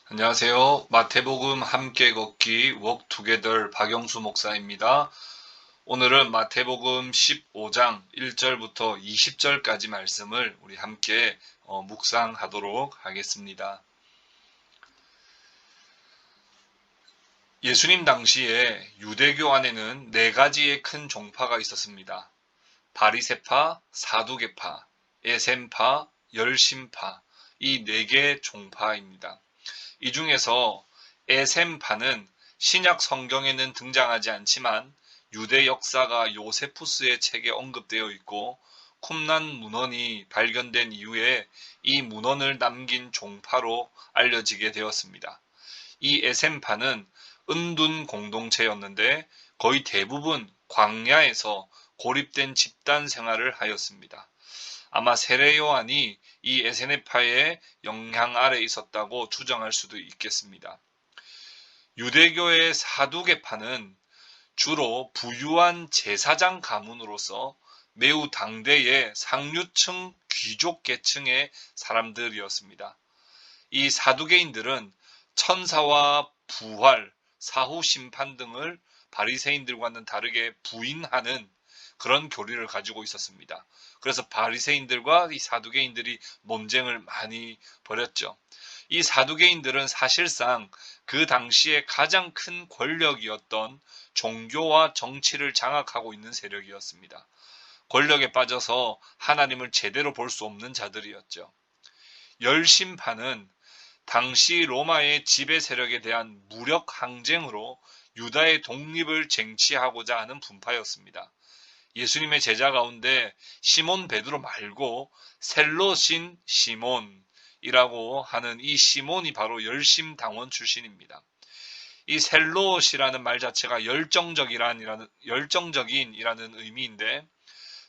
안녕하세요. 마태복음 함께 걷기 Walk Together 박영수 목사입니다. 오늘은 마태복음 15장 1절부터 20절까지 말씀을 우리 함께 묵상하도록 하겠습니다. 예수님 당시에 유대교 안에는 네 가지의 큰 종파가 있었습니다. 바리새파, 사두개파, 에셈파, 열심파, 이 네 개의 종파입니다. 이 중에서 에셈파는 신약 성경에는 등장하지 않지만 유대 역사가 요세푸스의 책에 언급되어 있고 쿰란 문헌이 발견된 이후에 이 문헌을 남긴 종파로 알려지게 되었습니다. 이 에셈파는 은둔 공동체였는데 거의 대부분 광야에서 고립된 집단 생활을 하였습니다. 아마 세례 요한이 이 에세네파의 영향 아래 있었다고 추정할 수도 있겠습니다. 유대교의 사두개파는 주로 부유한 제사장 가문으로서 매우 당대의 상류층 귀족 계층의 사람들이었습니다. 이 사두개인들은 천사와 부활, 사후 심판 등을 바리새인들과는 다르게 부인하는 그런 교리를 가지고 있었습니다. 그래서 바리새인들과 이 사두개인들이 논쟁을 많이 벌였죠. 이 사두개인들은 사실상 그 당시에 가장 큰 권력이었던 종교와 정치를 장악하고 있는 세력이었습니다. 권력에 빠져서 하나님을 제대로 볼 수 없는 자들이었죠. 열심파는 당시 로마의 지배 세력에 대한 무력 항쟁으로 유다의 독립을 쟁취하고자 하는 분파였습니다. 예수님의 제자 가운데 시몬 베드로 말고 셀롯인 시몬이라고 하는 이 시몬이 바로 열심당원 출신입니다. 이 셀롯이라는 말 자체가 열정적인이라는 의미인데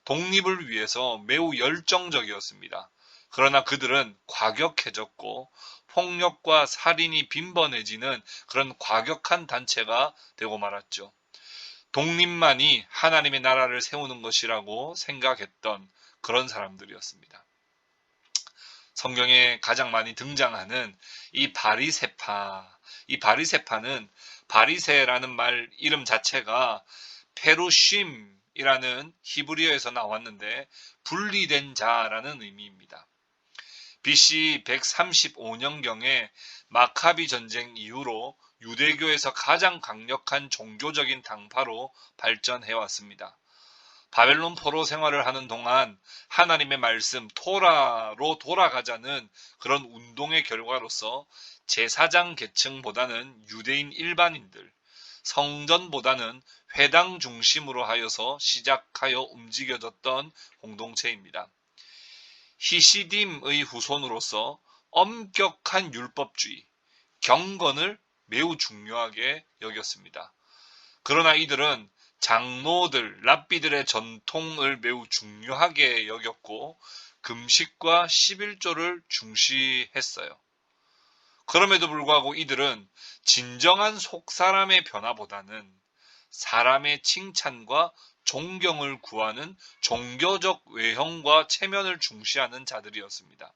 독립을 위해서 매우 열정적이었습니다. 그러나 그들은 과격해졌고 폭력과 살인이 빈번해지는 그런 과격한 단체가 되고 말았죠. 독립만이 하나님의 나라를 세우는 것이라고 생각했던 그런 사람들이었습니다. 성경에 가장 많이 등장하는 이 바리새파, 이 바리새파는 바리새라는 말 이름 자체가 페루쉼이라는 히브리어에서 나왔는데 분리된 자라는 의미입니다. BC 135년경에 마카비 전쟁 이후로 유대교에서 가장 강력한 종교적인 당파로 발전해 왔습니다. 바벨론 포로 생활을 하는 동안 하나님의 말씀 토라로 돌아가자는 그런 운동의 결과로서 제사장 계층보다는 유대인 일반인들, 성전보다는 회당 중심으로 하여서 시작하여 움직여졌던 공동체입니다. 히시딤의 후손으로서 엄격한 율법주의, 경건을 매우 중요하게 여겼습니다. 그러나 이들은 장로들, 랍비들의 전통을 매우 중요하게 여겼고 금식과 11조를 중시했어요. 그럼에도 불구하고 이들은 진정한 속사람의 변화보다는 사람의 칭찬과 존경을 구하는 종교적 외형과 체면을 중시하는 자들이었습니다.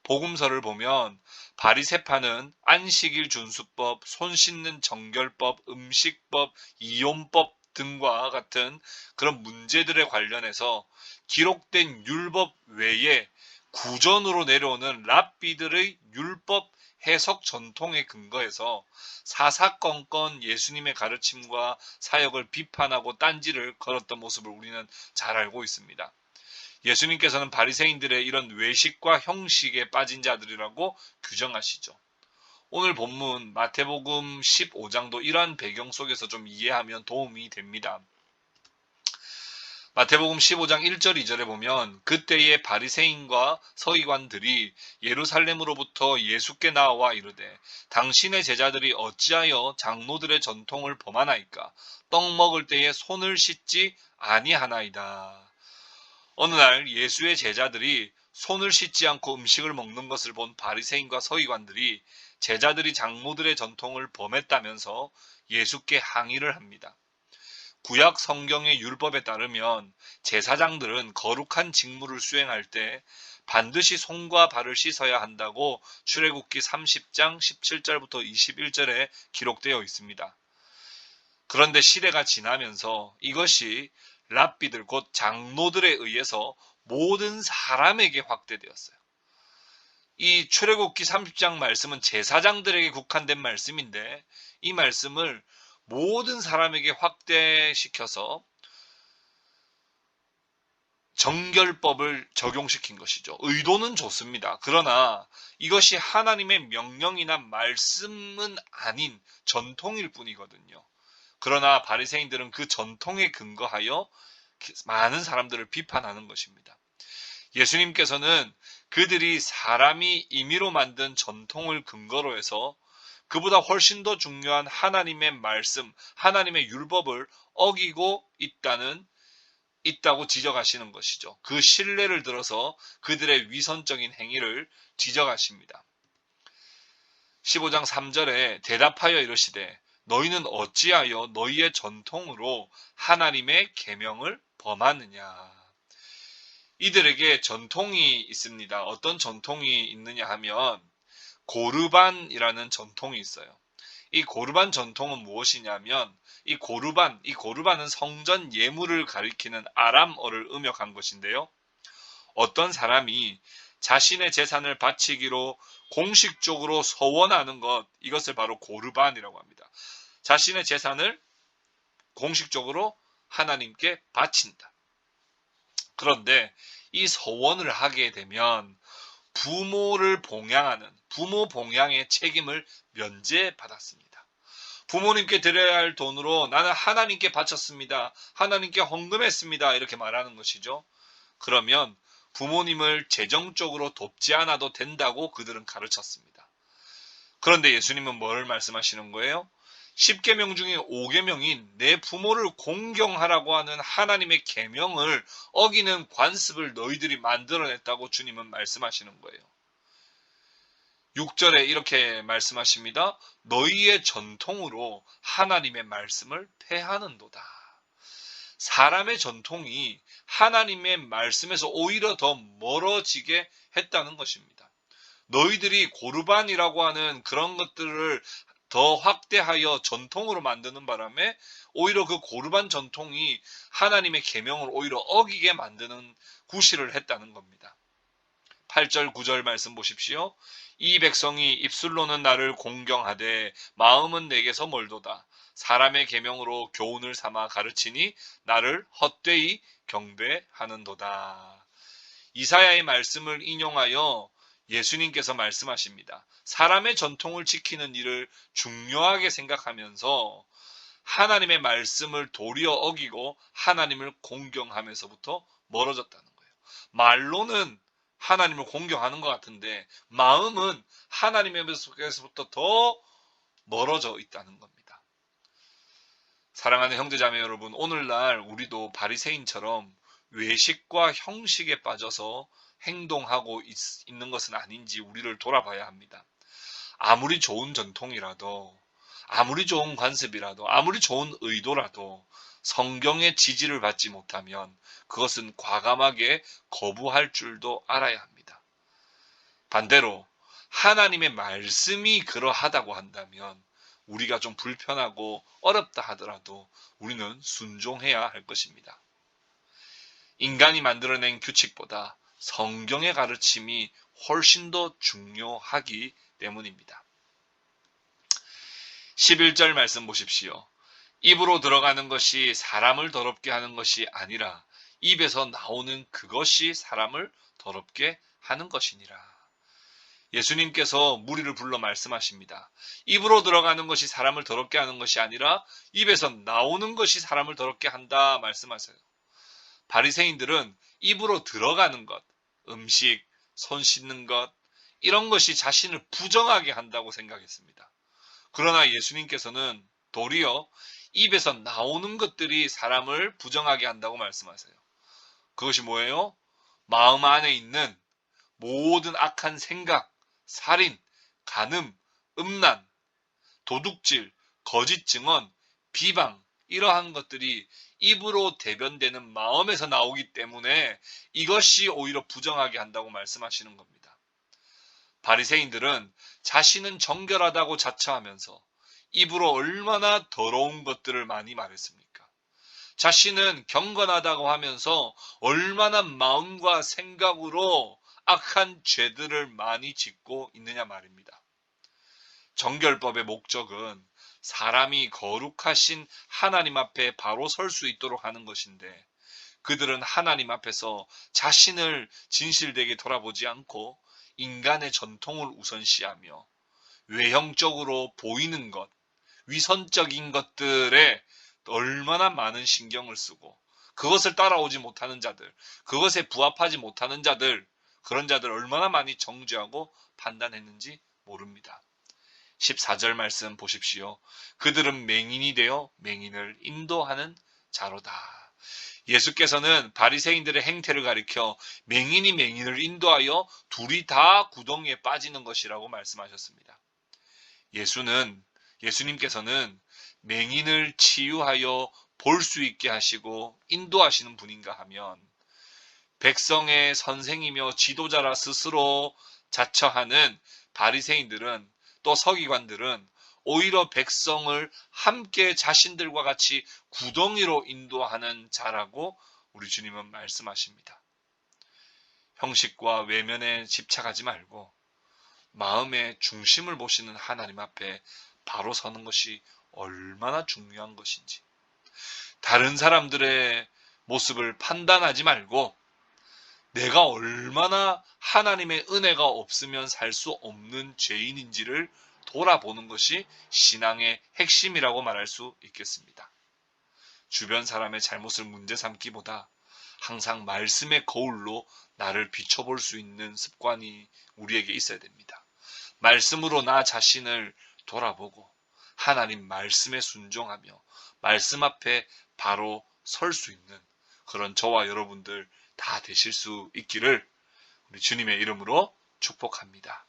복음서를 보면 바리새파는 안식일 준수법, 손 씻는 정결법, 음식법, 이혼법 등과 같은 그런 문제들에 관련해서 기록된 율법 외에 구전으로 내려오는 랍비들의 율법 해석 전통에 근거해서 사사건건 예수님의 가르침과 사역을 비판하고 딴지를 걸었던 모습을 우리는 잘 알고 있습니다. 예수님께서는 바리새인들의 이런 외식과 형식에 빠진 자들이라고 규정하시죠. 오늘 본문 마태복음 15장도 이러한 배경 속에서 좀 이해하면 도움이 됩니다. 마태복음 15장 1절 2절에 보면 그때의 바리새인과 서기관들이 예루살렘으로부터 예수께 나와 이르되 당신의 제자들이 어찌하여 장로들의 전통을 범하나이까 떡 먹을 때에 손을 씻지 아니하나이다. 어느 날 예수의 제자들이 손을 씻지 않고 음식을 먹는 것을 본 바리새인과 서기관들이 제자들이 장로들의 전통을 범했다면서 예수께 항의를 합니다. 구약 성경의 율법에 따르면 제사장들은 거룩한 직무를 수행할 때 반드시 손과 발을 씻어야 한다고 출애굽기 30장 17절부터 21절에 기록되어 있습니다. 그런데 시대가 지나면서 이것이 랍비들 곧 장로들에 의해서 모든 사람에게 확대되었어요. 이 출애굽기 30장 말씀은 제사장들에게 국한된 말씀인데 이 말씀을 모든 사람에게 확대시켜서 정결법을 적용시킨 것이죠. 의도는 좋습니다. 그러나 이것이 하나님의 명령이나 말씀은 아닌 전통일 뿐이거든요. 그러나 바리새인들은 그 전통에 근거하여 많은 사람들을 비판하는 것입니다. 예수님께서는 그들이 사람이 임의로 만든 전통을 근거로 해서 그보다 훨씬 더 중요한 하나님의 말씀, 하나님의 율법을 어기고 있다고 지적하시는 것이죠. 그 신뢰를 들어서 그들의 위선적인 행위를 지적하십니다. 15장 3절에 대답하여 이르시되 너희는 어찌하여 너희의 전통으로 하나님의 계명을 범하느냐. 이들에게 전통이 있습니다. 어떤 전통이 있느냐 하면 고르반이라는 전통이 있어요. 이 고르반 전통은 무엇이냐면 이 고르반은 성전 예물을 가리키는 아람어를 음역한 것인데요. 어떤 사람이 자신의 재산을 바치기로 공식적으로 서원하는 것, 이것을 바로 고르반이라고 합니다. 자신의 재산을 공식적으로 하나님께 바친다. 그런데 이 서원을 하게 되면 부모를 봉양하는 부모 봉양의 책임을 면제받았습니다. 부모님께 드려야 할 돈으로 나는 하나님께 바쳤습니다. 하나님께 헌금했습니다. 이렇게 말하는 것이죠. 그러면 부모님을 재정적으로 돕지 않아도 된다고 그들은 가르쳤습니다. 그런데 예수님은 뭘 말씀하시는 거예요? 10계명 중에 5계명인 내 부모를 공경하라고 하는 하나님의 계명을 어기는 관습을 너희들이 만들어냈다고 주님은 말씀하시는 거예요. 6절에 이렇게 말씀하십니다. 너희의 전통으로 하나님의 말씀을 폐하는도다. 사람의 전통이 하나님의 말씀에서 오히려 더 멀어지게 했다는 것입니다. 너희들이 고르반이라고 하는 그런 것들을 더 확대하여 전통으로 만드는 바람에 오히려 그 고르반 전통이 하나님의 계명을 오히려 어기게 만드는 구실을 했다는 겁니다. 8절 9절 말씀 보십시오. 이 백성이 입술로는 나를 공경하되 마음은 내게서 멀도다. 사람의 계명으로 교훈을 삼아 가르치니 나를 헛되이 경배하는도다. 이사야의 말씀을 인용하여 예수님께서 말씀하십니다. 사람의 전통을 지키는 일을 중요하게 생각하면서 하나님의 말씀을 도리어 어기고 하나님을 공경하면서부터 멀어졌다는 거예요. 말로는 하나님을 공경하는 것 같은데 마음은 하나님에게서부터 더 멀어져 있다는 겁니다. 사랑하는 형제자매 여러분, 오늘날 우리도 바리새인처럼 외식과 형식에 빠져서 행동하고 있는 것은 아닌지 우리를 돌아봐야 합니다. 아무리 좋은 전통이라도, 아무리 좋은 관습이라도, 아무리 좋은 의도라도 성경의 지지를 받지 못하면 그것은 과감하게 거부할 줄도 알아야 합니다. 반대로 하나님의 말씀이 그러하다고 한다면 우리가 좀 불편하고 어렵다 하더라도 우리는 순종해야 할 것입니다. 인간이 만들어낸 규칙보다 성경의 가르침이 훨씬 더 중요하기 때문입니다. 11절 말씀 보십시오. 입으로 들어가는 것이 사람을 더럽게 하는 것이 아니라 입에서 나오는 그것이 사람을 더럽게 하는 것이니라. 예수님께서 무리를 불러 말씀하십니다. 입으로 들어가는 것이 사람을 더럽게 하는 것이 아니라 입에서 나오는 것이 사람을 더럽게 한다 말씀하세요. 바리새인들은 입으로 들어가는 것, 음식, 손 씻는 것, 이런 것이 자신을 부정하게 한다고 생각했습니다. 그러나 예수님께서는 도리어 입에서 나오는 것들이 사람을 부정하게 한다고 말씀하세요. 그것이 뭐예요? 마음 안에 있는 모든 악한 생각, 살인, 간음, 음란, 도둑질, 거짓 증언, 비방, 이러한 것들이 입으로 대변되는 마음에서 나오기 때문에 이것이 오히려 부정하게 한다고 말씀하시는 겁니다. 바리새인들은 자신은 정결하다고 자처하면서 입으로 얼마나 더러운 것들을 많이 말했습니까? 자신은 경건하다고 하면서 얼마나 마음과 생각으로 악한 죄들을 많이 짓고 있느냐 말입니다. 정결법의 목적은 사람이 거룩하신 하나님 앞에 바로 설 수 있도록 하는 것인데, 그들은 하나님 앞에서 자신을 진실되게 돌아보지 않고 인간의 전통을 우선시하며 외형적으로 보이는 것, 위선적인 것들에 얼마나 많은 신경을 쓰고 그것을 따라오지 못하는 자들, 그것에 부합하지 못하는 자들, 그런 자들 얼마나 많이 정죄하고 판단했는지 모릅니다. 14절 말씀 보십시오. 그들은 맹인이 되어 맹인을 인도하는 자로다. 예수께서는 바리새인들의 행태를 가리켜 맹인이 맹인을 인도하여 둘이 다 구덩이에 빠지는 것이라고 말씀하셨습니다. 예수님께서는 맹인을 치유하여 볼 수 있게 하시고 인도하시는 분인가 하면, 백성의 선생이며 지도자라 스스로 자처하는 바리새인들은, 또 서기관들은 오히려 백성을 함께 자신들과 같이 구덩이로 인도하는 자라고 우리 주님은 말씀하십니다. 형식과 외면에 집착하지 말고 마음의 중심을 보시는 하나님 앞에 바로 서는 것이 얼마나 중요한 것인지, 다른 사람들의 모습을 판단하지 말고 내가 얼마나 하나님의 은혜가 없으면 살 수 없는 죄인인지를 돌아보는 것이 신앙의 핵심이라고 말할 수 있겠습니다. 주변 사람의 잘못을 문제 삼기보다 항상 말씀의 거울로 나를 비춰볼 수 있는 습관이 우리에게 있어야 됩니다. 말씀으로 나 자신을 돌아보고 하나님 말씀에 순종하며 말씀 앞에 바로 설 수 있는 그런 저와 여러분들 다 되실 수 있기를 우리 주님의 이름으로 축복합니다.